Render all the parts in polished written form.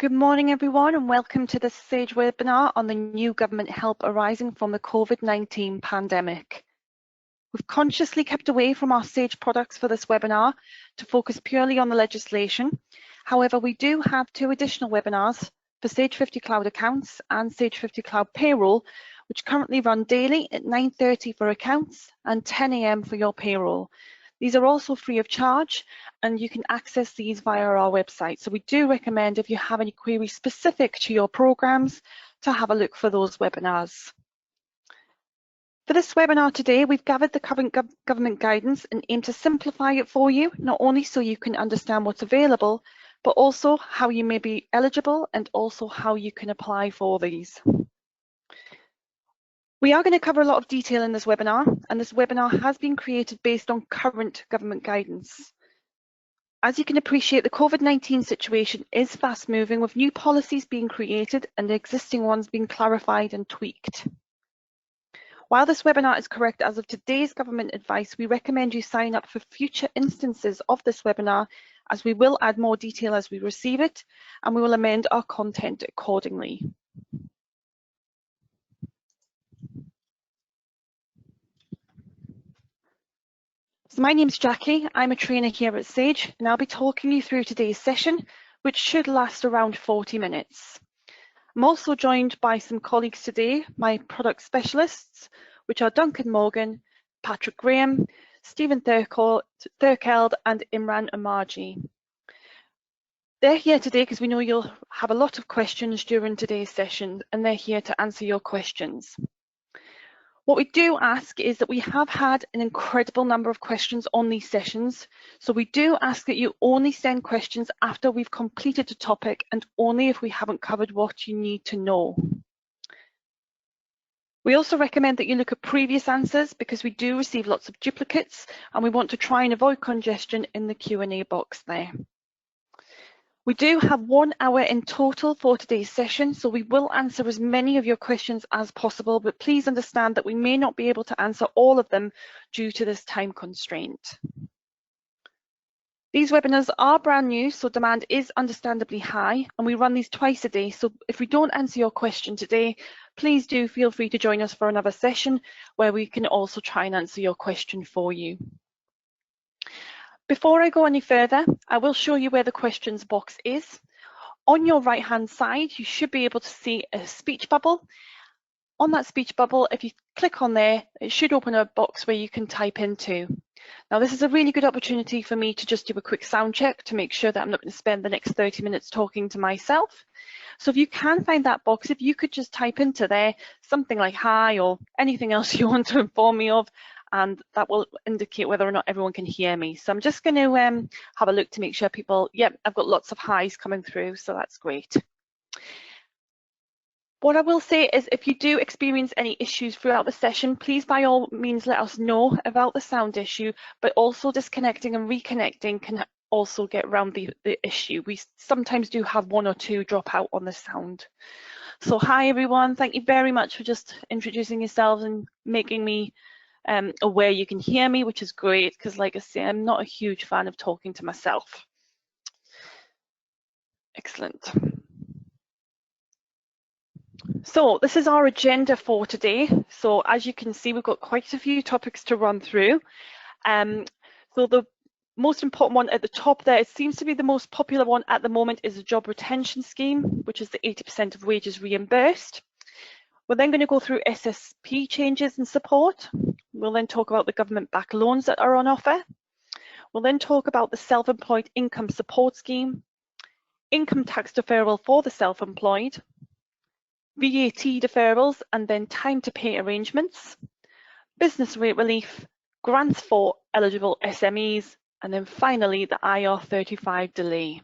Good morning, everyone, and welcome to this SAGE webinar on the new government help arising from the COVID-19 pandemic. We've consciously kept away from our SAGE products for this webinar to focus purely on the legislation. However, we do have two additional webinars for Sage 50 Cloud Accounts and Sage 50 Cloud Payroll, which currently run daily at 9:30 for accounts and 10 AM for your payroll. These are also free of charge, and you can access these via our website. So we do recommend, if you have any queries specific to your programs, to have a look for those webinars. For this webinar today, we've gathered the current government guidance and aim to simplify it for you, not only so you can understand what's available, but also how you may be eligible and also how you can apply for these. We are going to cover a lot of detail in this webinar, and this webinar has been created based on current government guidance. As you can appreciate, the COVID-19 situation is fast moving, with new policies being created and the existing ones being clarified and tweaked. While this webinar is correct as of today's government advice, we recommend you sign up for future instances of this webinar, as we will add more detail as we receive it, and we will amend our content accordingly. So my name's Jackie, I'm a trainer here at SAGE, and I'll be talking you through today's session, which should last around 40 minutes. I'm also joined by some colleagues today, my product specialists, which are Duncan Morgan, Patrick Graham, Stephen Thurkeld and Imran Amarji. They're here today because we know you'll have a lot of questions during today's session, and they're here to answer your questions. What we do ask is that we have had an incredible number of questions on these sessions, so we do ask that you only send questions after we've completed a topic and only if we haven't covered what you need to know. We also recommend that you look at previous answers because we do receive lots of duplicates and we want to try and avoid congestion in the Q&A box there. We do have 1 hour in total for today's session, so we will answer as many of your questions as possible, but please understand that we may not be able to answer all of them due to this time constraint. These webinars are brand new, so demand is understandably high, and we run these twice a day, so if we don't answer your question today, please do feel free to join us for another session where we can also try and answer your question for you. Before I go any further, I will show you where the questions box is. On your right hand side, you should be able to see a speech bubble. On that speech bubble, if you click on there, it should open a box where you can type into. Now, this is a really good opportunity for me to just do a quick sound check to make sure that I'm not going to spend the next 30 minutes talking to myself. So if you can find that box, if you could just type into there something like hi or anything else you want to inform me of, and that will indicate whether or not everyone can hear me. So I'm just going to have a look to make sure people, yep, I've got lots of highs coming through, so that's great. What I will say is if you do experience any issues throughout the session, please by all means let us know about the sound issue, but also disconnecting and reconnecting can also get around the issue. We sometimes do have 1 or 2 drop out on the sound. So hi everyone, thank you very much for just introducing yourselves and making me aware you can hear me, which is great because, like I say, I'm not a huge fan of talking to myself. Excellent. So this is our agenda for today. So as you can see, we've got quite a few topics to run through. So the most important one at the top there, it seems to be the most popular one at the moment, is the job retention scheme, which is the 80% of wages reimbursed. We're then going to go through SSP changes and support. We'll then talk about the government-backed loans that are on offer. We'll then talk about the self-employed income support scheme, income tax deferral for the self-employed, VAT deferrals and then time to pay arrangements, business rate relief, grants for eligible SMEs, and then finally the IR35 delay.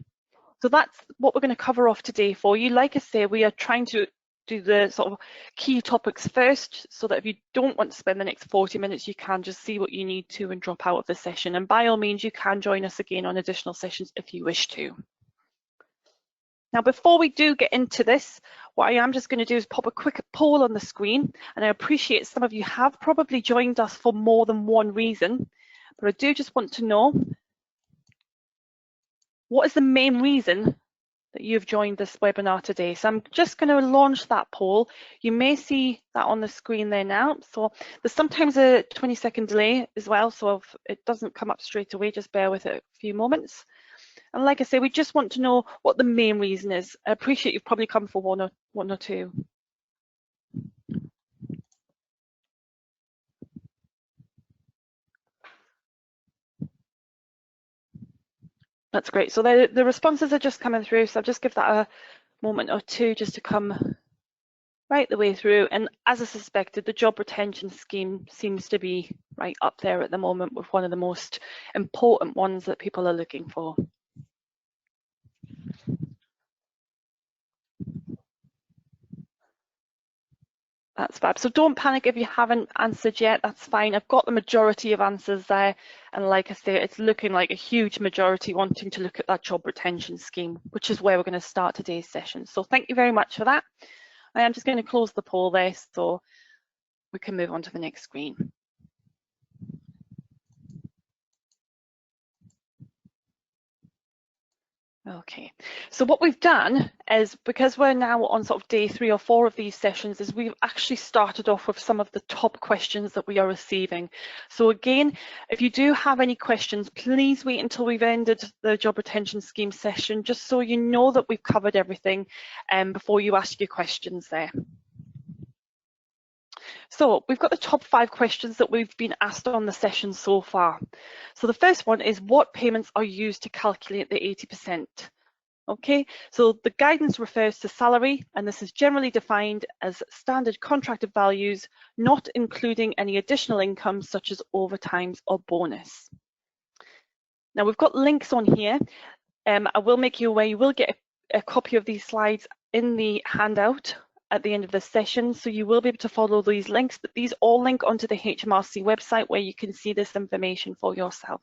So that's what we're going to cover off today for you. Like I say, we are trying to do the sort of key topics first so that if you don't want to spend the next 40 minutes, you can just see what you need to and drop out of the session. And by all means, you can join us again on additional sessions if you wish to. Now, before we do get into this, what I am just going to do is pop a quick poll on the screen. And I appreciate some of you have probably joined us for more than one reason, but I do just want to know, what is the main reason that you've joined this webinar today. So I'm just going to launch that poll. You may see that on the screen there now. So there's sometimes a 20-second delay as well, so if it doesn't come up straight away, just bear with it a few moments. And like I say, we just want to know what the main reason is. I appreciate you've probably come for one or two. That's great. So the responses are just coming through, so I'll just give that a moment or two just to come right the way through. And as I suspected, the job retention scheme seems to be right up there at the moment with one of the most important ones that people are looking for. That's fab. So don't panic if you haven't answered yet, that's fine. I've got the majority of answers there. And like I say, it's looking like a huge majority wanting to look at that job retention scheme, which is where we're going to start today's session. So thank you very much for that. I am just going to close the poll there so we can move on to the next screen. Okay, so what we've done is, because we're now on sort of day 3 or 4 of these sessions, is we've actually started off with some of the top questions that we are receiving. So again, if you do have any questions, please wait until we've ended the job retention scheme session, just so you know that we've covered everything before you ask your questions there. So we've got the top 5 questions that we've been asked on the session so far. So the first one is, what payments are used to calculate the 80%? Okay, so the guidance refers to salary, and this is generally defined as standard contracted values, not including any additional income such as overtimes or bonus. Now we've got links on here. I will make you aware you will get a copy of these slides in the handout at the end of the session, so you will be able to follow these links, but these all link onto the HMRC website where you can see this information for yourself.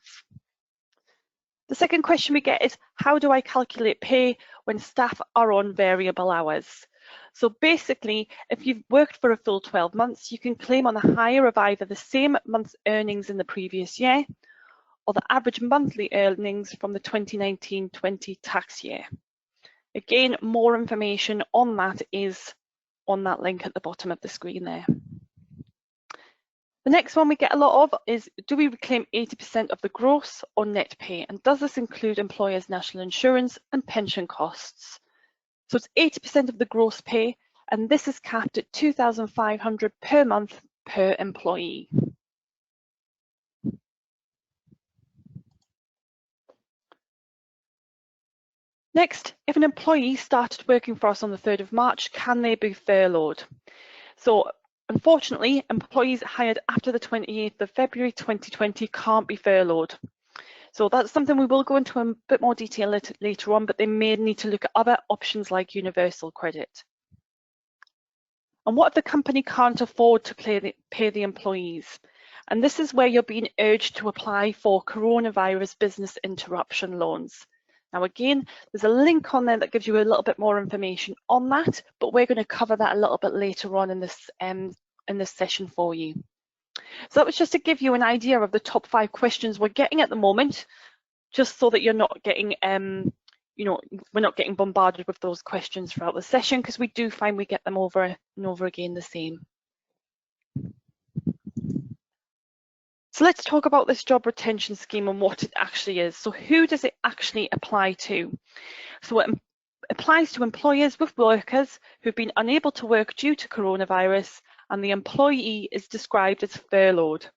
The second question we get is, how do I calculate pay when staff are on variable hours? So basically, if you've worked for a full 12 months, you can claim on the hire of either the same month's earnings in the previous year or the average monthly earnings from the 2019-20 tax year. Again, more information on that is on that link at the bottom of the screen there. The next one we get a lot of is, do we reclaim 80% of the gross or net pay? And does this include employers' national insurance and pension costs? So it's 80% of the gross pay, and this is capped at $2,500 per month per employee. Next, if an employee started working for us on the 3rd of March, can they be furloughed? So unfortunately, employees hired after the 28th of February 2020 can't be furloughed. So that's something we will go into in a bit more detail later on, but they may need to look at other options like universal credit. And what if the company can't afford to pay the employees? And this is where you're being urged to apply for coronavirus business interruption loans. Now again, there's a link on there that gives you a little bit more information on that, but we're going to cover that a little bit later on in this session for you. So that was just to give you an idea of the top 5 questions we're getting at the moment, just so that you're not getting, you know, we're not getting bombarded with those questions throughout the session, because we do find we get them over and over again the same. So let's talk about this job retention scheme and what it actually is. So who does it actually apply to? So it applies to employers with workers who've been unable to work due to coronavirus, and the employee is described as furloughed.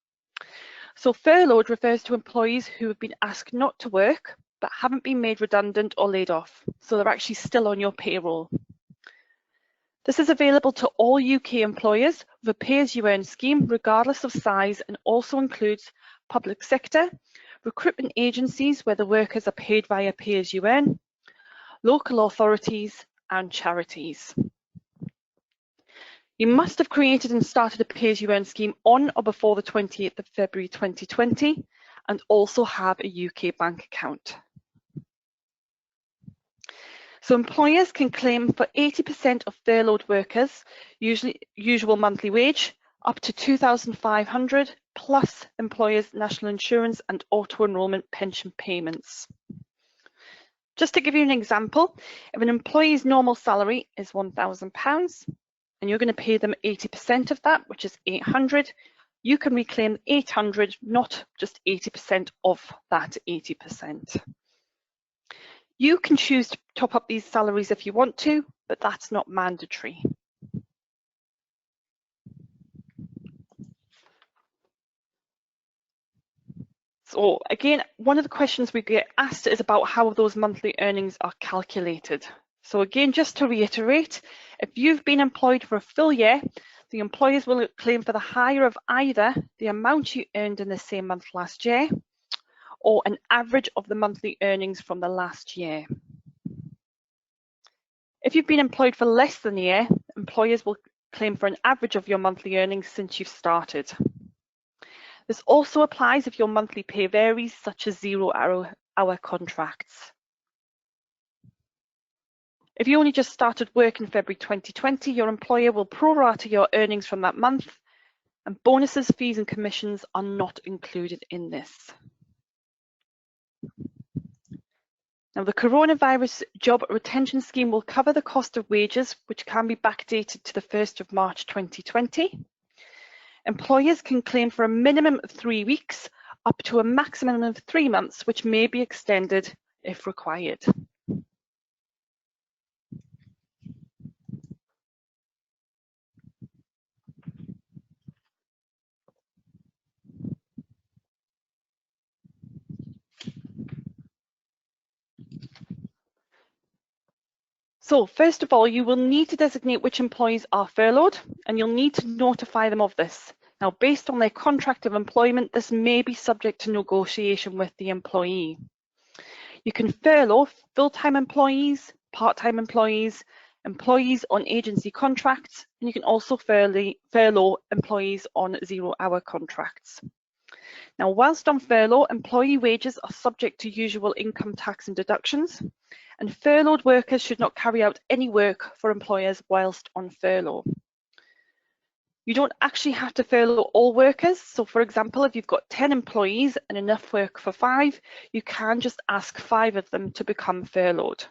So furloughed refers to employees who have been asked not to work but haven't been made redundant or laid off. So they're actually still on your payroll. This is available to all UK employers with a pay-as-you-earn scheme, regardless of size, and also includes public sector, recruitment agencies where the workers are paid via pay-as-you-earn, local authorities, and charities. You must have created and started a pay-as-you-earn scheme on or before the 28th of February 2020 and also have a UK bank account. So employers can claim for 80% of furloughed workers, usual monthly wage, up to $2,500 plus employers' national insurance and auto-enrolment pension payments. Just to give you an example, if an employee's normal salary is £1,000 and you're going to pay them 80% of that, which is 800, you can reclaim 800, not just 80% of that 80%. You can choose to top up these salaries if you want to, but that's not mandatory. So again, one of the questions we get asked is about how those monthly earnings are calculated. So again, just to reiterate, if you've been employed for a full year, the employers will claim for the higher of either the amount you earned in the same month last year or an average of the monthly earnings from the last year. If you've been employed for less than a year, employers will claim for an average of your monthly earnings since you've started. This also applies if your monthly pay varies, such as 0-hour contracts. If you only just started work in February 2020, your employer will prorata your earnings from that month, and bonuses, fees and commissions are not included in this. Now, the Coronavirus Job Retention Scheme will cover the cost of wages, which can be backdated to the 1st of March 2020. Employers can claim for a minimum of 3 weeks, up to a maximum of 3 months, which may be extended if required. So first of all, you will need to designate which employees are furloughed, and you'll need to notify them of this. Now, based on their contract of employment, this may be subject to negotiation with the employee. You can furlough full-time employees, part-time employees, employees on agency contracts, and you can also furlough employees on 0-hour contracts. Now, whilst on furlough, employee wages are subject to usual income tax and deductions, and furloughed workers should not carry out any work for employers whilst on furlough. You don't actually have to furlough all workers. So for example, if you've got 10 employees and enough work for 5, you can just ask 5 of them to become furloughed.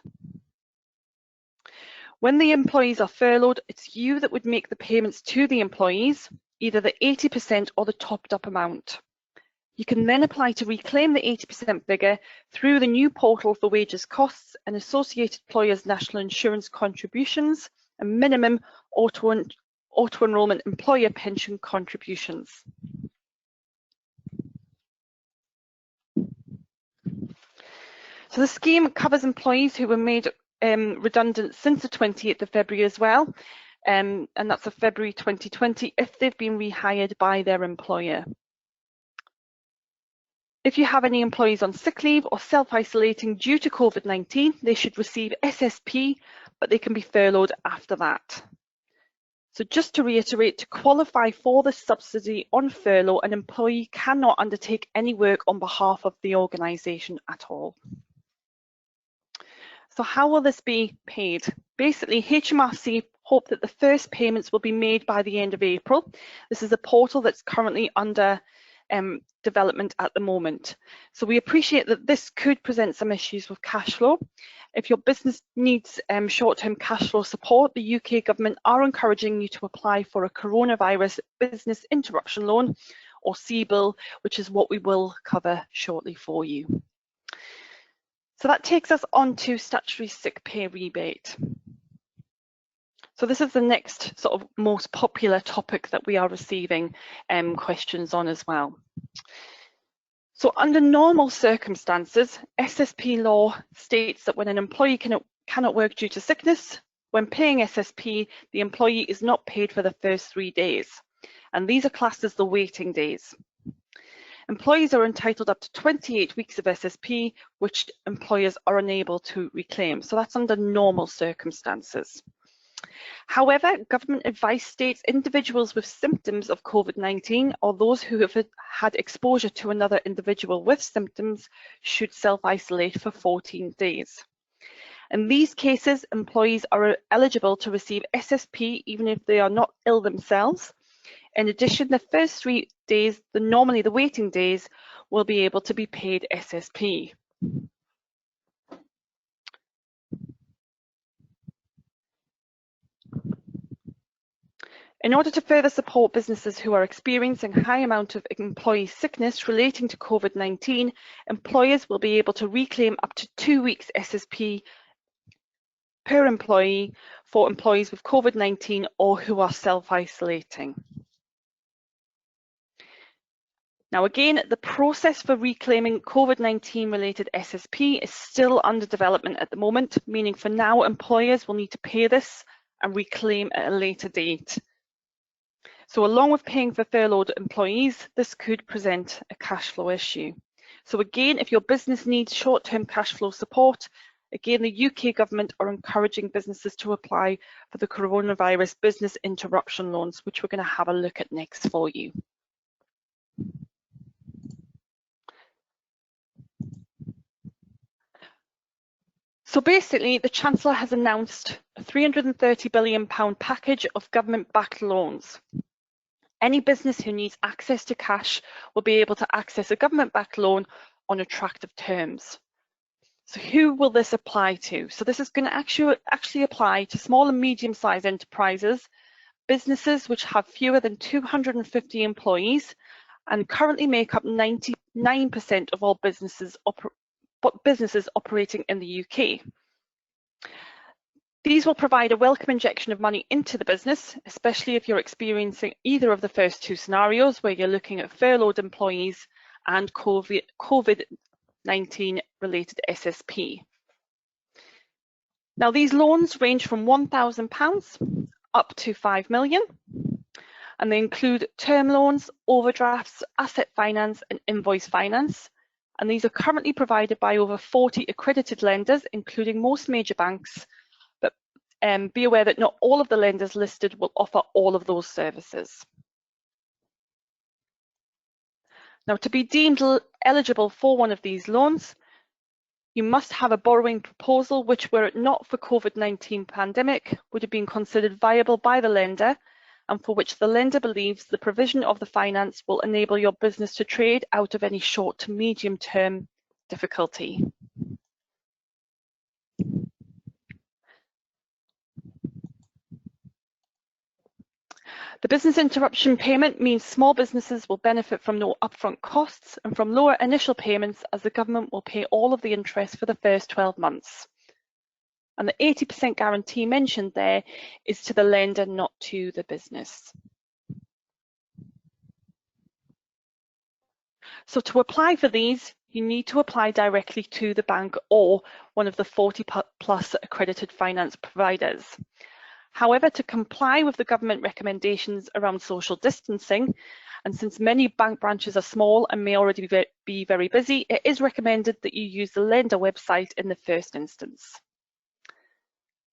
When the employees are furloughed, it's you that would make the payments to the employees, either the 80% or the topped up amount. You can then apply to reclaim the 80% figure through the new portal for wages costs and associated employers' national insurance contributions and minimum auto-enrolment employer pension contributions. So the scheme covers employees who were made redundant since the 28th of February as well, and that's of February 2020 if they've been rehired by their employer. If you have any employees on sick leave or self-isolating due to COVID-19, they should receive SSP, but they can be furloughed after that. So just to reiterate, to qualify for the subsidy on furlough, an employee cannot undertake any work on behalf of the organisation at all. So how will this be paid? Basically, HMRC hope that the first payments will be made by the end of April. This is a portal that's currently under development at the moment. So we appreciate that this could present some issues with cash flow. If your business needs short-term cash flow support, the UK government are encouraging you to apply for a coronavirus business interruption loan, or CBIL, which is what we will cover shortly for you. So that takes us on to statutory sick pay rebate. So this is the next sort of most popular topic that we are receiving questions on as well. So under normal circumstances, SSP law states that when an employee cannot work due to sickness, when paying SSP, the employee is not paid for the first 3 days. And these are classed as the waiting days. Employees are entitled up to 28 weeks of SSP, which employers are unable to reclaim. So that's under normal circumstances. However, government advice states individuals with symptoms of COVID-19 or those who have had exposure to another individual with symptoms should self-isolate for 14 days. In these cases, employees are eligible to receive SSP even if they are not ill themselves. In addition, the first 3 days, normally the waiting days, will be able to be paid SSP. In order to further support businesses who are experiencing a high amount of employee sickness relating to COVID-19, employers will be able to reclaim up to 2 weeks SSP per employee for employees with COVID-19 or who are self-isolating. Now again, the process for reclaiming COVID-19 related SSP is still under development at the moment, meaning for now employers will need to pay this and reclaim at a later date. So along with paying for furloughed employees, this could present a cash flow issue. So again, if your business needs short-term cash flow support, again, the UK government are encouraging businesses to apply for the coronavirus business interruption loans, which we're going to have a look at next for you. So basically, the Chancellor has announced a £330 billion package of government-backed loans. Any business who needs access to cash will be able to access a government-backed loan on attractive terms. So who will this apply to? So this is going to actually apply to small and medium-sized enterprises, businesses which have fewer than 250 employees and currently make up 99% of all businesses operating in the UK. These will provide a welcome injection of money into the business, especially if you're experiencing either of the first two scenarios where you're looking at furloughed employees and COVID-19 related SSP. Now these loans range from £1,000 up to £5 million, and they include term loans, overdrafts, asset finance and invoice finance. And these are currently provided by over 40 accredited lenders, including most major banks, but be aware that not all of the lenders listed will offer all of those services. Now, to be deemed eligible for one of these loans, you must have a borrowing proposal which, were it not for COVID-19 pandemic, would have been considered viable by the lender, and for which the lender believes the provision of the finance will enable your business to trade out of any short to medium term difficulty. The business interruption payment means small businesses will benefit from no upfront costs and from lower initial payments, as the government will pay all of the interest for the first 12 months. And the 80% guarantee mentioned there is to the lender, not to the business. So to apply for these, you need to apply directly to the bank or one of the 40 plus accredited finance providers. However, to comply with the government recommendations around social distancing, and since many bank branches are small and may already be very busy, it is recommended that you use the lender website in the first instance.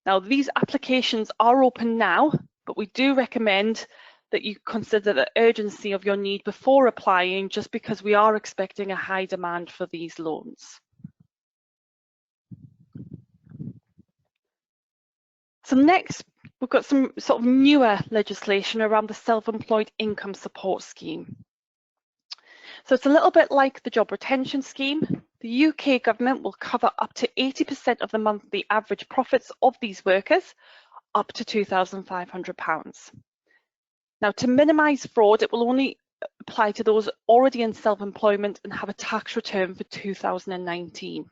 Now, these applications are open now, but we do recommend that you consider the urgency of your need before applying, just because we are expecting a high demand for these loans. So next, we've got some sort of newer legislation around the Self-Employed Income Support Scheme. So it's a little bit like the Job Retention Scheme. The UK government will cover up to 80% of the monthly average profits of these workers, up to £2,500. Now, to minimise fraud, it will only apply to those already in self-employment and have a tax return for 2019.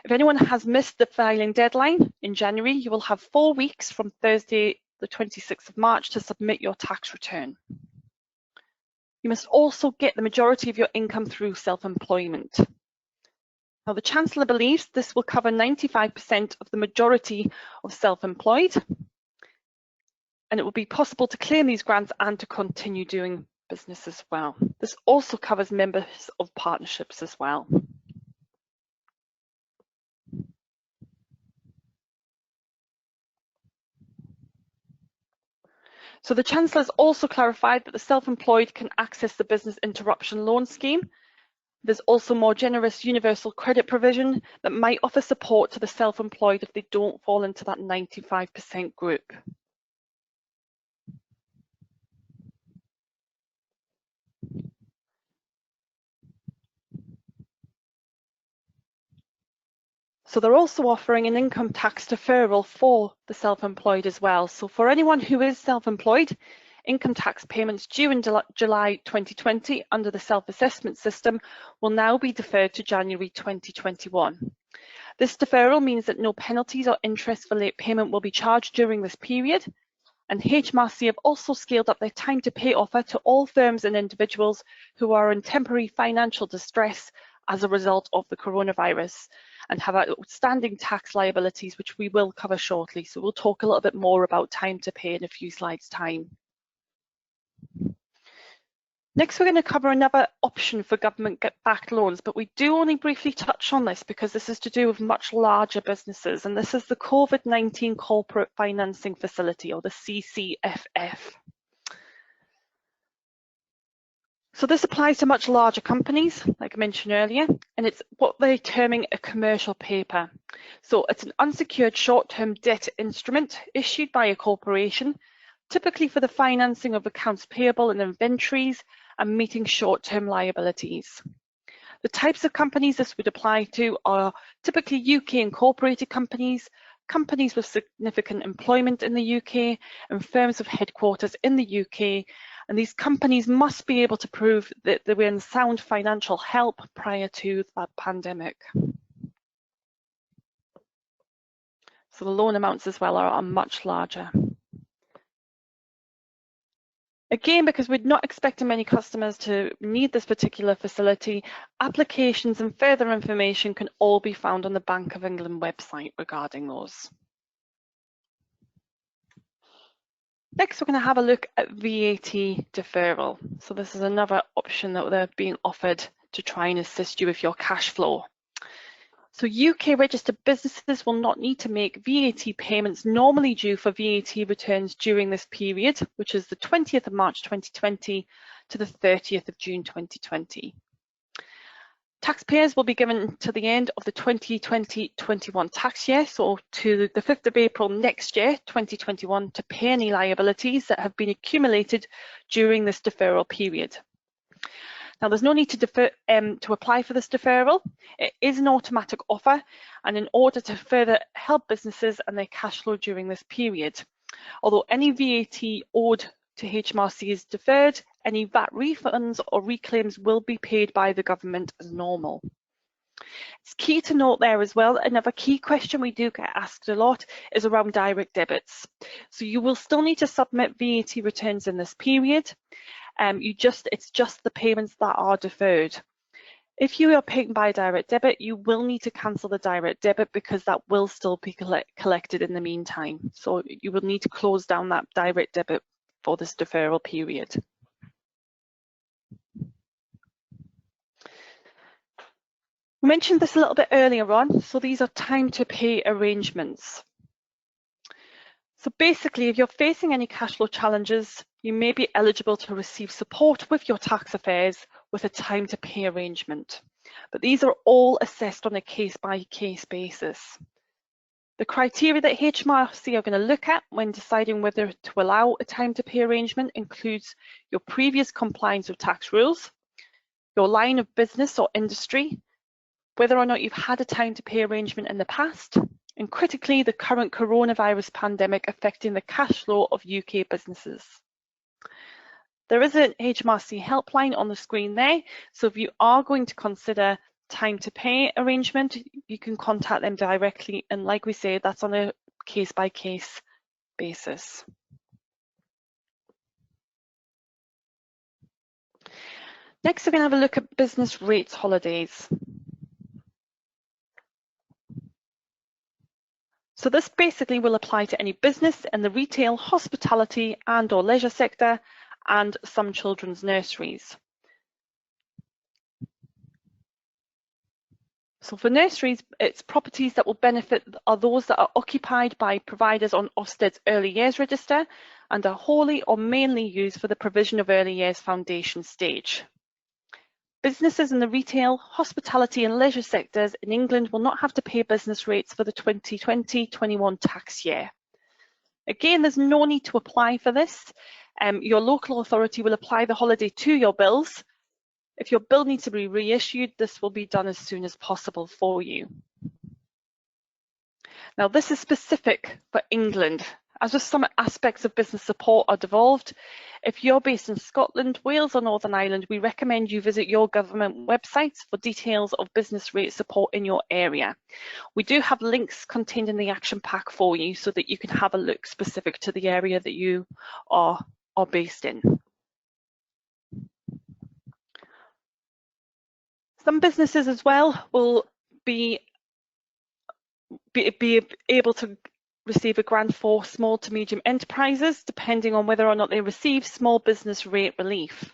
If anyone has missed the filing deadline in January, you will have 4 weeks from Thursday, the 26th of March, to submit your tax return. You must also get the majority of your income through self-employment. Now, the Chancellor believes this will cover 95% of the majority of self-employed, and it will be possible to claim these grants and to continue doing business as well. This also covers members of partnerships as well. So the Chancellor has also clarified that the self-employed can access the business interruption loan scheme. There's also more generous universal credit provision that might offer support to the self-employed if they don't fall into that 95% group. So they're also offering an income tax deferral for the self-employed as well. So for anyone who is self-employed, income tax payments due in July 2020 under the self-assessment system will now be deferred to January 2021. This deferral means that no penalties or interest for late payment will be charged during this period. And HMRC have also scaled up their time to pay offer to all firms and individuals who are in temporary financial distress as a result of the coronavirus and have outstanding tax liabilities, which we will cover shortly. So we'll talk a little bit more about time to pay in a few slides' time. Next, we're going to cover another option for government-backed loans, but we do only briefly touch on this because this is to do with much larger businesses, and this is the COVID-19 Corporate Financing Facility, or the CCFF. So this applies to much larger companies, like I mentioned earlier, and it's what they're terming a commercial paper. So it's an unsecured short-term debt instrument issued by a corporation, typically for the financing of accounts payable and inventories and meeting short-term liabilities. The types of companies this would apply to are typically UK incorporated companies, companies with significant employment in the UK, and firms with headquarters in the UK. And these companies must be able to prove that they were in sound financial health prior to that pandemic. So the loan amounts as well are much larger. Again, because we're not expecting many customers to need this particular facility, applications and further information can all be found on the Bank of England website regarding those. Next, we're going to have a look at VAT deferral. So this is another option that they're being offered to try and assist you with your cash flow. So UK registered businesses will not need to make VAT payments normally due for VAT returns during this period, which is the 20th of March 2020 to the 30th of June 2020. Taxpayers will be given to the end of the 2020-21 tax year, so to the 5th of April next year, 2021, to pay any liabilities that have been accumulated during this deferral period. Now, there's no need to apply for this deferral. It is an automatic offer, and in order to further help businesses and their cash flow during this period. Although any VAT owed to HMRC is deferred, any VAT refunds or reclaims will be paid by the government as normal. It's key to note there as well, another key question we do get asked a lot is around direct debits. So you will still need to submit VAT returns in this period. It's just the payments that are deferred. If you are paying by direct debit, you will need to cancel the direct debit because that will still be collected in the meantime. So you will need to close down that direct debit for this deferral period. We mentioned this a little bit earlier on. So these are time to pay arrangements. So basically, if you're facing any cash flow challenges, you may be eligible to receive support with your tax affairs with a time to pay arrangement. But these are all assessed on a case-by-case basis. The criteria that HMRC are going to look at when deciding whether to allow a time to pay arrangement includes your previous compliance with tax rules, your line of business or industry, whether or not you've had a time to pay arrangement in the past, and critically, the current coronavirus pandemic affecting the cash flow of UK businesses. There is an HMRC helpline on the screen there, so if you are going to consider time to pay arrangement, you can contact them directly, and like we say, that's on a case-by-case basis. Next, we're going to have a look at business rates holidays. So this basically will apply to any business in the retail, hospitality and/or leisure sector and some children's nurseries. So for nurseries, it's properties that will benefit are those that are occupied by providers on Ofsted's early years register and are wholly or mainly used for the provision of early years foundation stage. Businesses in the retail, hospitality and leisure sectors in England will not have to pay business rates for the 2020-21 tax year. Again, there's no need to apply for this. Your local authority will apply the holiday to your bills. If your bill needs to be reissued, this will be done as soon as possible for you. Now, this is specific for England, as with some aspects of business support are devolved. If you're based in Scotland, Wales or Northern Ireland, we recommend you visit your government websites for details of business rate support in your area. We do have links contained in the action pack for you so that you can have a look specific to the area that you are based in. Some businesses as well will be able to receive a grant for small to medium enterprises, depending on whether or not they receive small business rate relief.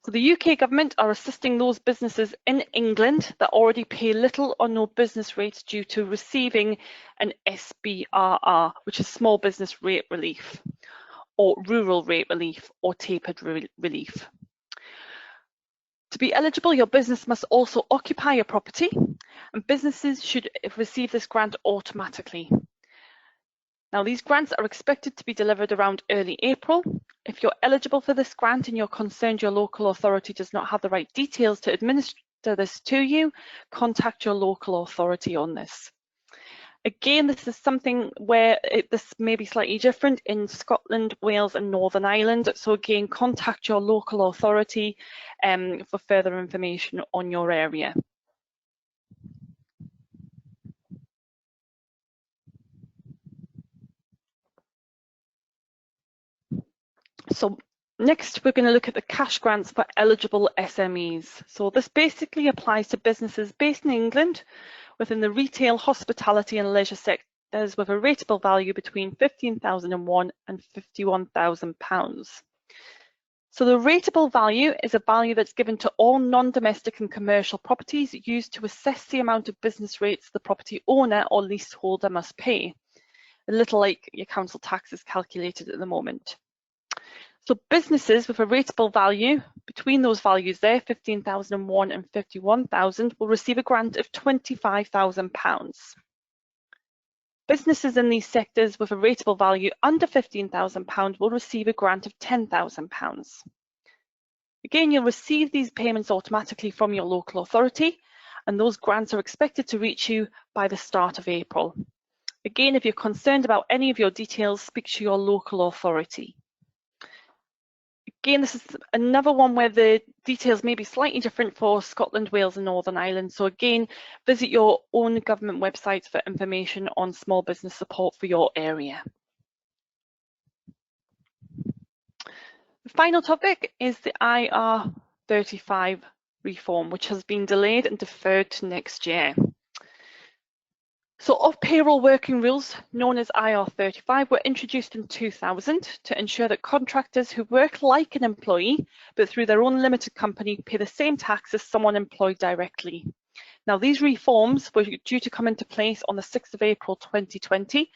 So the UK government are assisting those businesses in England that already pay little or no business rates due to receiving an SBRR, which is small business rate relief, or rural rate relief, or tapered relief. To be eligible, your business must also occupy a property, and businesses should receive this grant automatically. Now, these grants are expected to be delivered around early April. If you're eligible for this grant and you're concerned your local authority does not have the right details to administer this to you, contact your local authority on this. Again, this is something where this may be slightly different in Scotland, Wales and Northern Ireland. So again, contact your local authority for further information on your area. So next, we're going to look at the cash grants for eligible SMEs. So this basically applies to businesses based in England within the retail, hospitality and leisure sectors with a rateable value between £15,001 and £51,000. So the rateable value is a value that's given to all non-domestic and commercial properties used to assess the amount of business rates the property owner or leaseholder must pay. A little like your council tax is calculated at the moment. So businesses with a rateable value between those values there, 15,001 and 51,000, will receive a grant of £25,000. Businesses in these sectors with a rateable value under £15,000 will receive a grant of £10,000. Again, you'll receive these payments automatically from your local authority, and those grants are expected to reach you by the start of April. Again, if you're concerned about any of your details, speak to your local authority. Again, this is another one where the details may be slightly different for Scotland, Wales and Northern Ireland. So again, visit your own government websites for information on small business support for your area. The final topic is the IR35 reform, which has been delayed and deferred to next year. So off-payroll working rules, known as IR35, were introduced in 2000 to ensure that contractors who work like an employee, but through their own limited company, pay the same tax as someone employed directly. Now, these reforms were due to come into place on the 6th of April 2020.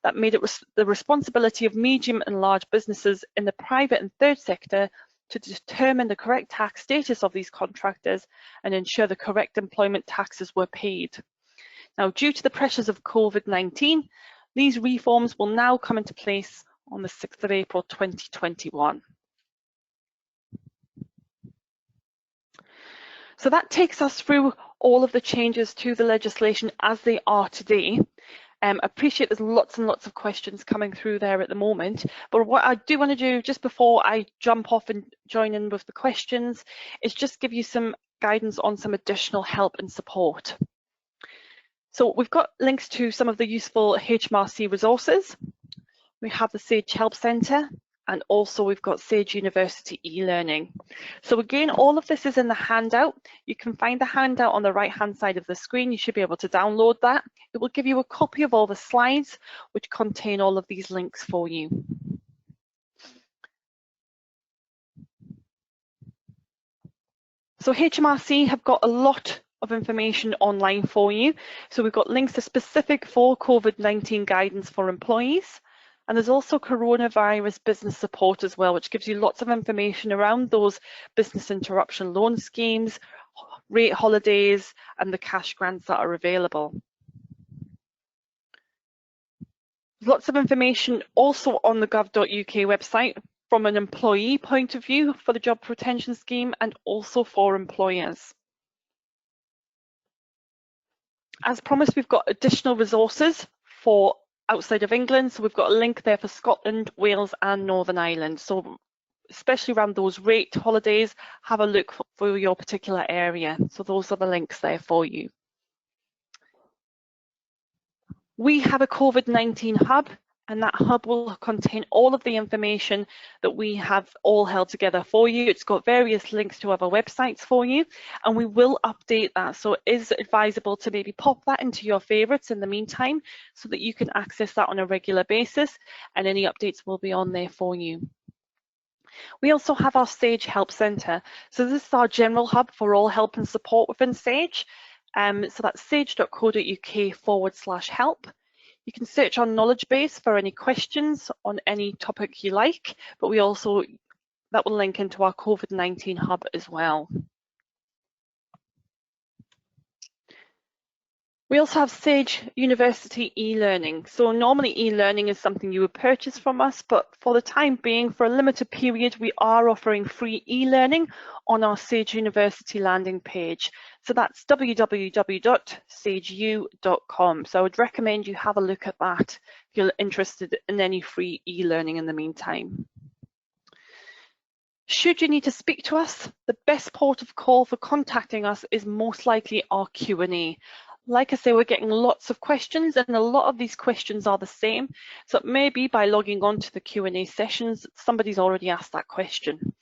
That made it the responsibility of medium and large businesses in the private and third sector to determine the correct tax status of these contractors and ensure the correct employment taxes were paid. Now, due to the pressures of COVID-19, these reforms will now come into place on the 6th of April 2021. So that takes us through all of the changes to the legislation as they are today. I appreciate there's lots and lots of questions coming through there at the moment, but what I do want to do just before I jump off and join in with the questions is just give you some guidance on some additional help and support. So we've got links to some of the useful HMRC resources. We have the Sage Help Centre, and also we've got Sage University e-learning. So again, all of this is in the handout. You can find the handout on the right-hand side of the screen. You should be able to download that. It will give you a copy of all the slides, which contain all of these links for you. So HMRC have got a lot of information online for you. So we've got links to specific for COVID-19 guidance for employees. And there's also coronavirus business support as well, which gives you lots of information around those business interruption loan schemes, rate holidays, and the cash grants that are available. Lots of information also on the gov.uk website from an employee point of view for the job retention scheme and also for employers. As promised, we've got additional resources for outside of England. So we've got a link there for Scotland, Wales and Northern Ireland. So especially around those rate holidays, have a look for your particular area. So those are the links there for you. We have a COVID-19 hub, and that hub will contain all of the information that we have all held together for you. It's got various links to other websites for you, and we will update that. So it is advisable to maybe pop that into your favorites in the meantime so that you can access that on a regular basis, and any updates will be on there for you. We also have our Sage Help Centre. So this is our general hub for all help and support within Sage. So that's sage.co.uk/help. You can search our knowledge base for any questions on any topic you like, but that will link into our COVID-19 hub as well. We also have Sage University e-learning. So normally e-learning is something you would purchase from us, but for the time being, for a limited period, we are offering free e-learning on our Sage University landing page. So that's www.sageu.com. So I would recommend you have a look at that if you're interested in any free e-learning in the meantime. Should you need to speak to us, the best port of call for contacting us is most likely our Q&A. Like I say, we're getting lots of questions, and a lot of these questions are the same. So maybe by logging on to the Q&A sessions, somebody's already asked that question.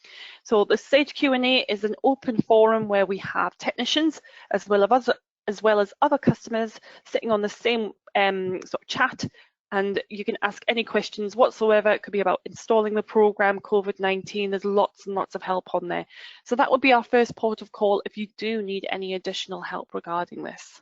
So the Sage Q&A is an open forum where we have technicians as well as other customers sitting on the same sort of chat, and you can ask any questions whatsoever. It could be about installing the program, COVID-19. There's lots and lots of help on there. So that would be our first port of call if you do need any additional help regarding this.